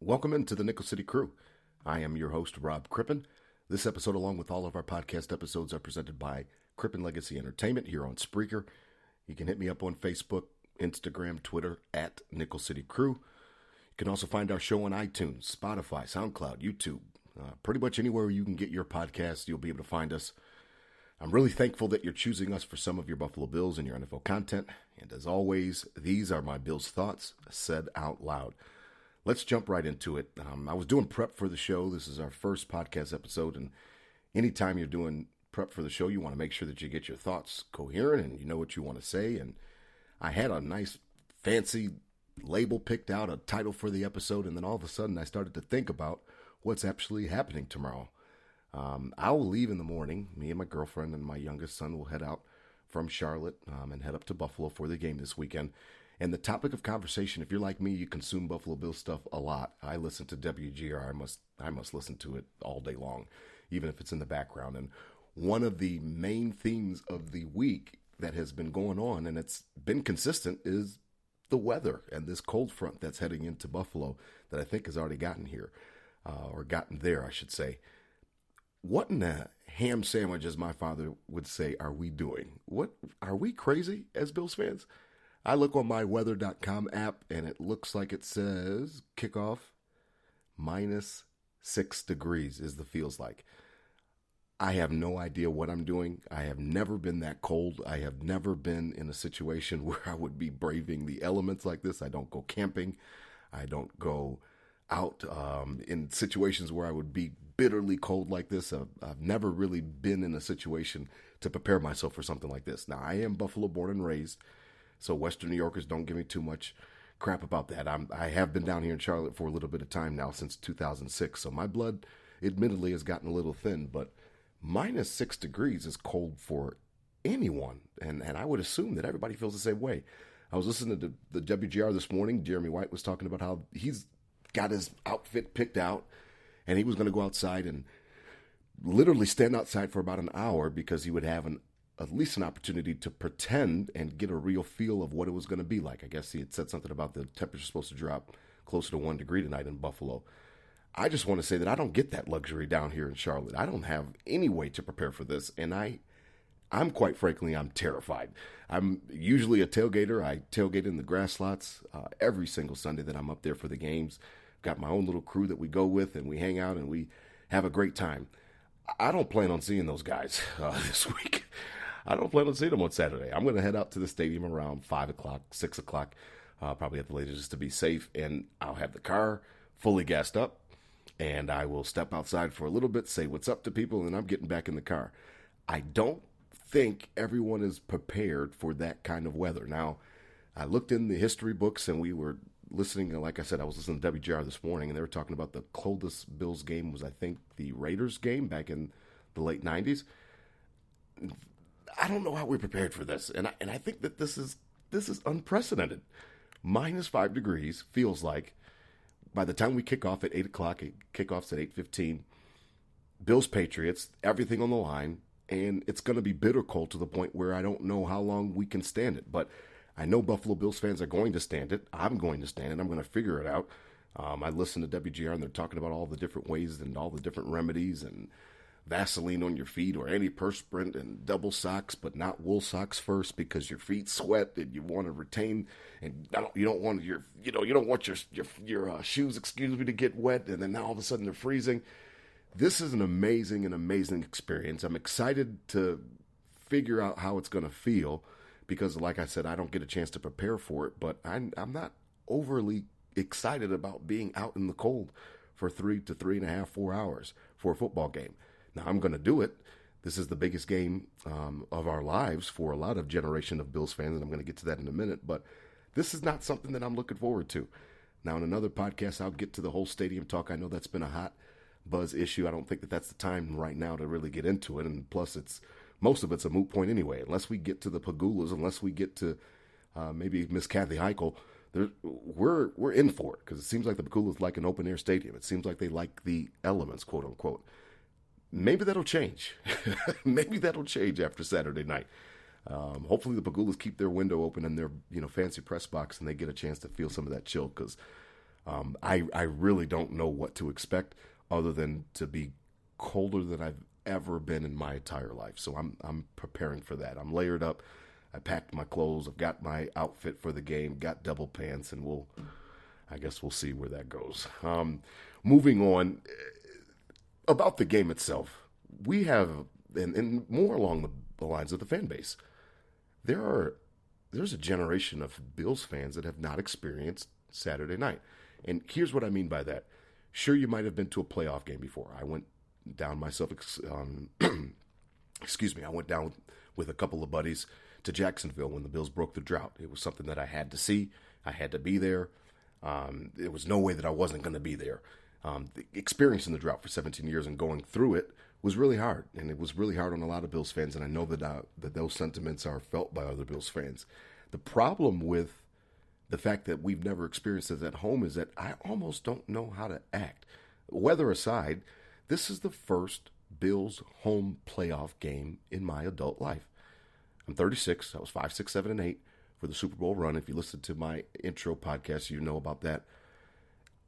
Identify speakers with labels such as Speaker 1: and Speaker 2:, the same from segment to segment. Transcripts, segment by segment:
Speaker 1: Welcome into the Nickel City Crew. I am your host, Rob Crippen. This episode, along with all of our podcast episodes, are presented by Crippen Legacy Entertainment here on Spreaker. You can hit me up on Facebook, Instagram, Twitter, at Nickel City Crew. You can also find our show on iTunes, Spotify, SoundCloud, YouTube. Pretty much anywhere you can get your podcast, you'll be able to find us. I'm really thankful that you're choosing us for some of your Buffalo Bills and your NFL content. And as always, these are my Bills thoughts said out loud. Let's jump right into it. I was doing prep for the show. This is our first podcast episode. And anytime you're doing prep for the show, you want to make sure that you get your thoughts coherent and you know what you want to say. And I had a nice fancy label picked out, a title for the episode. And then all of a sudden I started to think about what's actually happening tomorrow. I will leave in the morning. Me and my girlfriend and my youngest son will head out from Charlotte and head up to Buffalo for the game this weekend. And the topic of conversation, if you're like me, you consume Buffalo Bills stuff a lot. I listen to WGR. I must listen to it all day long, even if it's in the background. And one of the main themes of the week that has been going on, and it's been consistent, is the weather and this cold front that's heading into Buffalo that I think has already gotten here, or gotten there, I should say. What in a ham sandwich, as my father would say, are we doing? What are we crazy as Bills fans? I look on my weather.com app and it looks like it says kickoff -6 degrees is the feels like. I have no idea what I'm doing. I have never been that cold. I have never been in a situation where I would be braving the elements like this. I don't go camping. I don't go out in situations where I would be bitterly cold like this. I've never really been in a situation to prepare myself for something like this. Now, I am Buffalo born and raised, so Western New Yorkers don't give me too much crap about that. I have been down here in Charlotte for a little bit of time now, since 2006, so my blood admittedly has gotten a little thin, but -6 degrees is cold for anyone, and I would assume that everybody feels the same way. I was listening to the WGR this morning. Jeremy White was talking about how he's got his outfit picked out, and he was going to go outside and literally stand outside for about an hour because he would have at least an opportunity to pretend and get a real feel of what it was going to be like. I guess he had said something about the temperature supposed to drop closer to 1 degree tonight in Buffalo. I just want to say that I don't get that luxury down here in Charlotte. I don't have any way to prepare for this, and I'm quite frankly, I'm terrified. I'm usually a tailgater. I tailgate in the grass lots every single Sunday that I'm up there for the games. Got my own little crew that we go with, and we hang out, and we have a great time. I don't plan on seeing those guys this week. I don't plan on seeing them on Saturday. I'm going to head out to the stadium around 5 o'clock, 6 o'clock, probably at the latest, just to be safe. And I'll have the car fully gassed up, and I will step outside for a little bit, say what's up to people, and then I'm getting back in the car. I don't think everyone is prepared for that kind of weather. Now, I looked in the history books, and we were listening, like I said, I was listening to WGR this morning, and they were talking about the coldest Bills game was, I think, the Raiders game back in the late 90s. I don't know how we're prepared for this, and I think that this is unprecedented. -5 degrees feels like by the time we kick off at 8 o'clock, it kickoffs at 8:15. Bills Patriots, everything on the line, and it's going to be bitter cold to the point where I don't know how long we can stand it. But I know Buffalo Bills fans are going to stand it. I'm going to stand it. I'm going to figure it out. I listen to WGR, and they're talking about all the different ways and all the different remedies and Vaseline on your feet or antiperspirant and double socks, but not wool socks first because your feet sweat and you want to retain, and you don't want your shoes, to get wet, and then now all of a sudden they're freezing. This is an amazing experience. I'm excited to figure out how it's going to feel because, like I said, I don't get a chance to prepare for it, but I'm not overly excited about being out in the cold for 3 to 3.5, 4 hours for a football game. Now, I'm going to do it. This is the biggest game of our lives for a lot of generation of Bills fans, and I'm going to get to that in a minute. But this is not something that I'm looking forward to. Now, in another podcast, I'll get to the whole stadium talk. I know that's been a hot buzz issue. I don't think that that's the time right now to really get into it. And plus, most of it's a moot point anyway. Unless we get to the Pagulas, unless we get to maybe Miss Kathy Heichel, we're in for it because it seems like the Pagulas like an open-air stadium. It seems like they like the elements, quote-unquote. Maybe that'll change. Maybe that'll change after Saturday night. Hopefully the Pagulas keep their window open in their fancy press box and they get a chance to feel some of that chill because I really don't know what to expect other than to be colder than I've ever been in my entire life. So I'm preparing for that. I'm layered up. I packed my clothes. I've got my outfit for the game. Got double pants, and I guess we'll see where that goes. Moving on about the game itself, we have and more along the lines of the fan base. There's a generation of Bills fans that have not experienced Saturday night. And here's what I mean by that. Sure, you might have been to a playoff game before. I went down myself, excuse me, I went down with a couple of buddies to Jacksonville when the Bills broke the drought. It was something that I had to see. I had to be there. There was no way that I wasn't going to be there. Experiencing the drought for 17 years and going through it was really hard. And it was really hard on a lot of Bills fans. And I know that those sentiments are felt by other Bills fans. The problem with the fact that we've never experienced this at home is that I almost don't know how to act. Weather aside, this is the first Bills home playoff game in my adult life. I'm 36. I was 5, 6, 7, and 8 for the Super Bowl run. If you listen to my intro podcast, you know about that.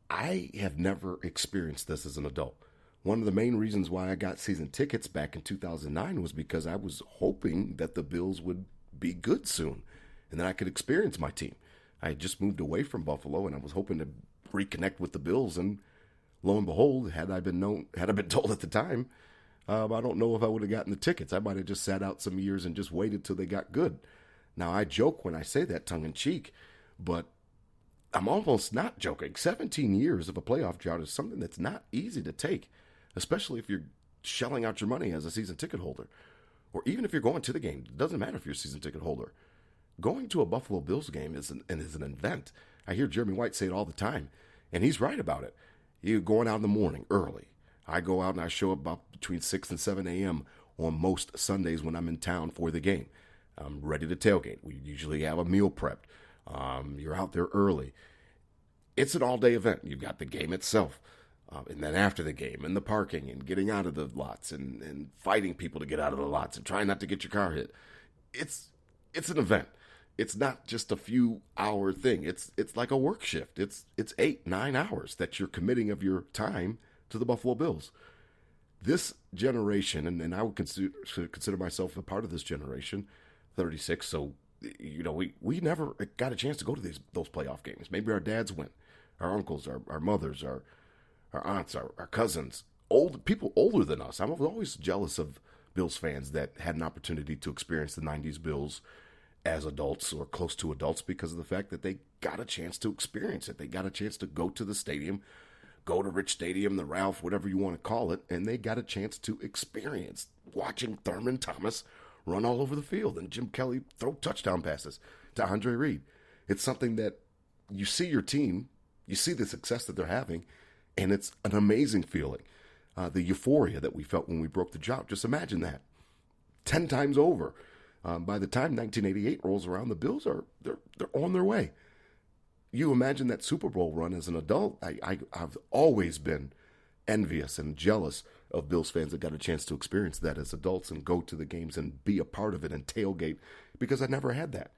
Speaker 1: I have never experienced this as an adult. One of the main reasons why I got season tickets back in 2009 was because I was hoping that the Bills would be good soon and that I could experience my team. I had just moved away from Buffalo, and I was hoping to reconnect with the Bills. And lo and behold, had I been told at the time, I don't know if I would have gotten the tickets. I might have just sat out some years and just waited till they got good. Now, I joke when I say that tongue in cheek, but I'm almost not joking. 17 years of a playoff drought is something that's not easy to take, especially if you're shelling out your money as a season ticket holder, or even if you're going to the game. It doesn't matter if you're a season ticket holder. Going to a Buffalo Bills game is an event. I hear Jeremy White say it all the time, and he's right about it. You're going out in the morning early. I go out and I show up about between 6 and 7 a.m. on most Sundays when I'm in town for the game. I'm ready to tailgate. We usually have a meal prepped. You're out there early. It's an all-day event. You've got the game itself, and then after the game, and the parking, and getting out of the lots, and fighting people to get out of the lots, and trying not to get your car hit. It's an event. It's not just a few hour thing. It's like a work shift. It's 8, 9 hours that you're committing of your time to the Buffalo Bills. This generation, and I would consider myself a part of this generation, 36. So, we never got a chance to go to those playoff games. Maybe our dads went, our uncles, our mothers, our aunts, our cousins, people older than us. I was always jealous of Bills fans that had an opportunity to experience the 90s Bills as adults or close to adults because of the fact that they got a chance to experience it. They got a chance to go to the stadium, go to Rich Stadium, the Ralph, whatever you want to call it, and they got a chance to experience watching Thurman Thomas run all over the field and Jim Kelly throw touchdown passes to Andre Reed. It's something that you see your team, you see the success that they're having, and it's an amazing feeling. The euphoria that we felt when we broke the drought, just imagine that. 10 times over. By the time 1988 rolls around, the Bills they're on their way. You imagine that Super Bowl run as an adult. I've always been envious and jealous of Bills fans that got a chance to experience that as adults and go to the games and be a part of it and tailgate, because I never had that.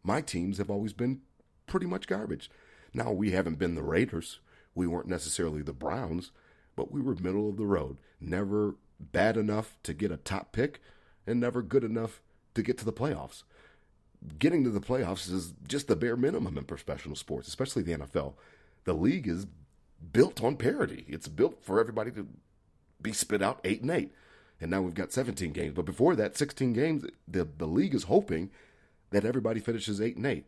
Speaker 1: My teams have always been pretty much garbage. Now, we haven't been the Raiders. We weren't necessarily the Browns, but we were middle of the road. Never bad enough to get a top pick and never good enough to get to the playoffs. Getting to the playoffs is just the bare minimum in professional sports, especially the NFL. The league is built on parity. It's built for everybody to be spit out 8-8. And now we've got 17 games. But before that, 16 games, the league is hoping that everybody finishes 8-8.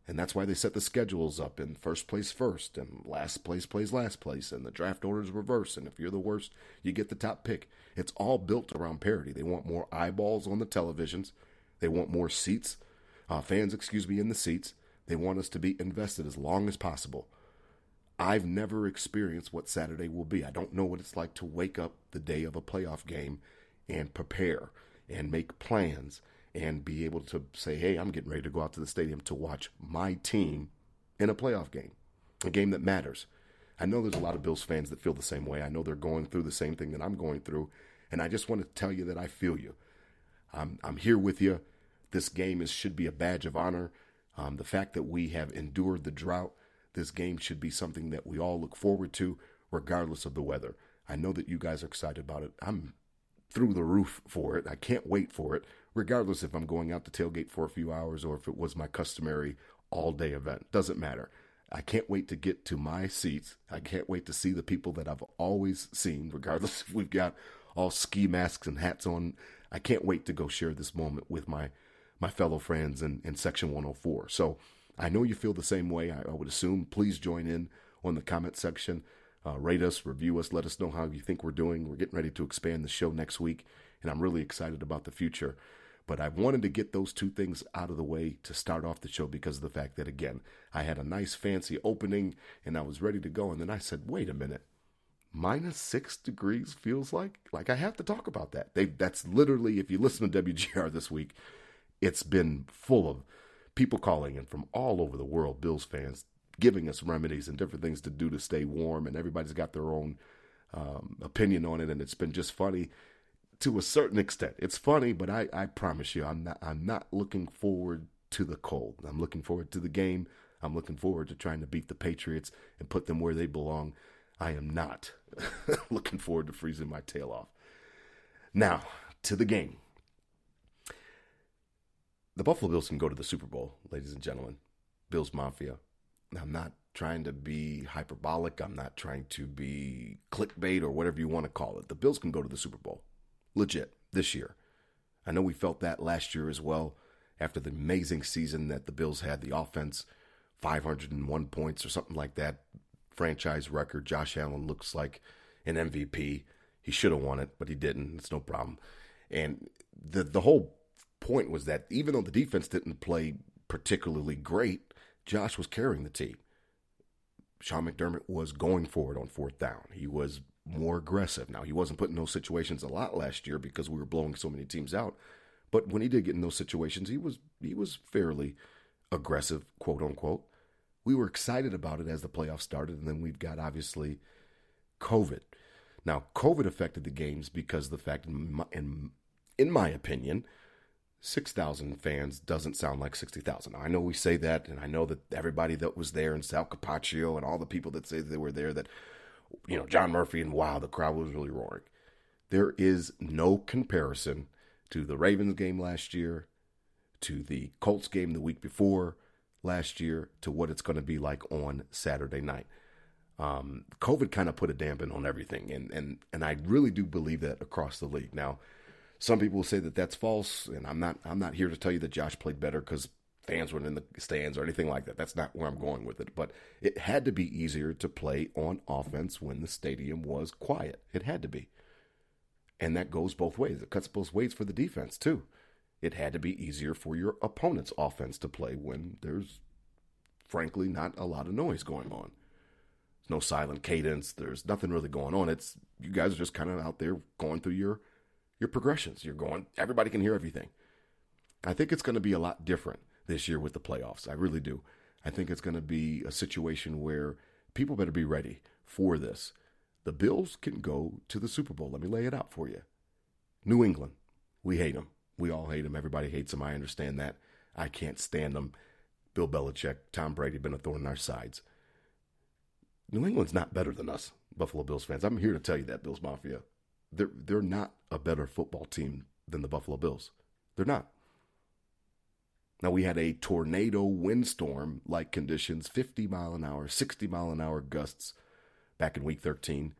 Speaker 1: And that's why they set the schedules up in first place first, and last place plays last place, and the draft order is reversed. And if you're the worst, you get the top pick. It's all built around parity. They want more eyeballs on the televisions. They want more fans, in the seats. They want us to be invested as long as possible. I've never experienced what Saturday will be. I don't know what it's like to wake up the day of a playoff game and prepare and make plans and be able to say, hey, I'm getting ready to go out to the stadium to watch my team in a playoff game, a game that matters. I know there's a lot of Bills fans that feel the same way. I know they're going through the same thing that I'm going through, and I just want to tell you that I feel you. I'm here with you. This game should be a badge of honor. The fact that we have endured the drought, This game should be something that we all look forward to, regardless of the weather. I know that you guys are excited about it. I'm through the roof for it. I can't wait for it, regardless if I'm going out to tailgate for a few hours or if it was my customary all-day event. Doesn't matter. I can't wait to get to my seats. I can't wait to see the people that I've always seen, regardless if we've got all ski masks and hats on. I can't wait to go share this moment with my fellow friends in Section 104. So I know you feel the same way. I would assume. Please join in on the comment section. Rate us, review us, let us know how you think we're doing. We're getting ready to expand the show next week, and I'm really excited about the future. But I wanted to get those two things out of the way to start off the show because of the fact that, again, I had a nice fancy opening, and I was ready to go. And then I said, wait a minute. -6 degrees feels like I have to talk about that. That's literally, if you listen to WGR this week, it's been full of people calling in from all over the world, Bills fans, giving us remedies and different things to do to stay warm, and everybody's got their own opinion on it, and it's been just funny to a certain extent. It's funny, but I promise you, I'm not looking forward to the cold. I'm looking forward to the game. I'm looking forward to trying to beat the Patriots and put them where they belong. I am not looking forward to freezing my tail off. Now, to the game. The Buffalo Bills can go to the Super Bowl, ladies and gentlemen. Bills Mafia. I'm not trying to be hyperbolic. I'm not trying to be clickbait or whatever you want to call it. The Bills can go to the Super Bowl. Legit, this year. I know we felt that last year as well after the amazing season that the Bills had. The offense, 501 points or something like that. Franchise record. Josh Allen looks like an MVP. He should have won it, but he didn't. It's no problem. And the whole point was that even though the defense didn't play particularly great, Josh was carrying the team. Sean McDermott was going for it on fourth down. He was more aggressive. Now, he wasn't put in those situations a lot last year because we were blowing so many teams out. But when he did get in those situations, he was fairly aggressive, quote unquote. We were excited about it as the playoffs started, and then we've got, obviously, COVID. Now, COVID affected the games because of the fact, in my opinion, 6,000 fans doesn't sound like 60,000. I know we say that, and I know that everybody that was there, and Sal Capaccio, and all the people that say they were there, that, John Murphy, and wow, the crowd was really roaring. There is no comparison to the Ravens game last year, to the Colts game the week before last year, to what it's going to be like on Saturday night. COVID kind of put a dampen on everything, and I really do believe that across the league. Now, some people will say that that's false, and I'm not here to tell you that Josh played better because fans weren't in the stands or anything like that. That's not where I'm going with it. But it had to be easier to play on offense when the stadium was quiet. It had to be. And that goes both ways. It cuts both ways for the defense, too. It had to be easier for your opponent's offense to play when there's, frankly, not a lot of noise going on. There's no silent cadence. There's nothing really going on. It's you guys are just kind of out there going through your progressions. Everybody can hear everything. I think it's going to be a lot different this year with the playoffs. I really do. I think it's going to be a situation where people better be ready for this. The Bills can go to the Super Bowl. Let me lay it out for you. New England, we hate them. We all hate them. Everybody hates them. I understand that. I can't stand them. Bill Belichick, Tom Brady been a thorn in our sides. New England's not better than us, Buffalo Bills fans. I'm here to tell you that, Bills Mafia. They're not a better football team than the Buffalo Bills. They're not. Now, we had a tornado windstorm-like conditions, 50-mile-an-hour, 60-mile-an-hour gusts back in Week 13.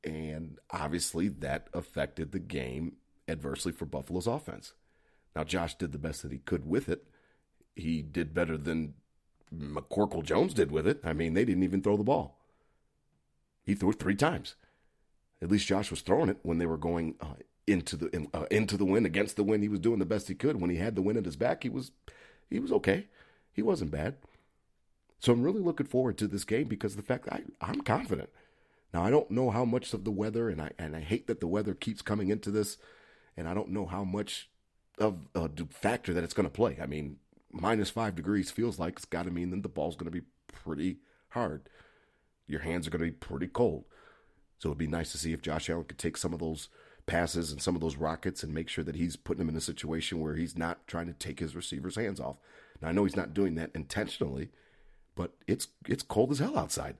Speaker 1: And obviously, that affected the game adversely for Buffalo's offense. Now, Josh did the best that he could with it. He did better than McCorkle Jones did with it. I mean, they didn't even throw the ball. He threw it 3 times. At least Josh was throwing it when they were going into the wind, against the wind. He was doing the best he could. When he had the wind at his back, he was okay. He wasn't bad. So I'm really looking forward to this game because of the fact that I'm confident. Now, I don't know how much of the weather, and I hate that the weather keeps coming into this, and I don't know how much of a factor that it's going to play. I mean, -5 degrees feels like it's got to mean that the ball's going to be pretty hard. Your hands are going to be pretty cold. So it'd be nice to see if Josh Allen could take some of those passes and some of those rockets and make sure that he's putting them in a situation where he's not trying to take his receiver's hands off. Now, I know he's not doing that intentionally, but it's cold as hell outside.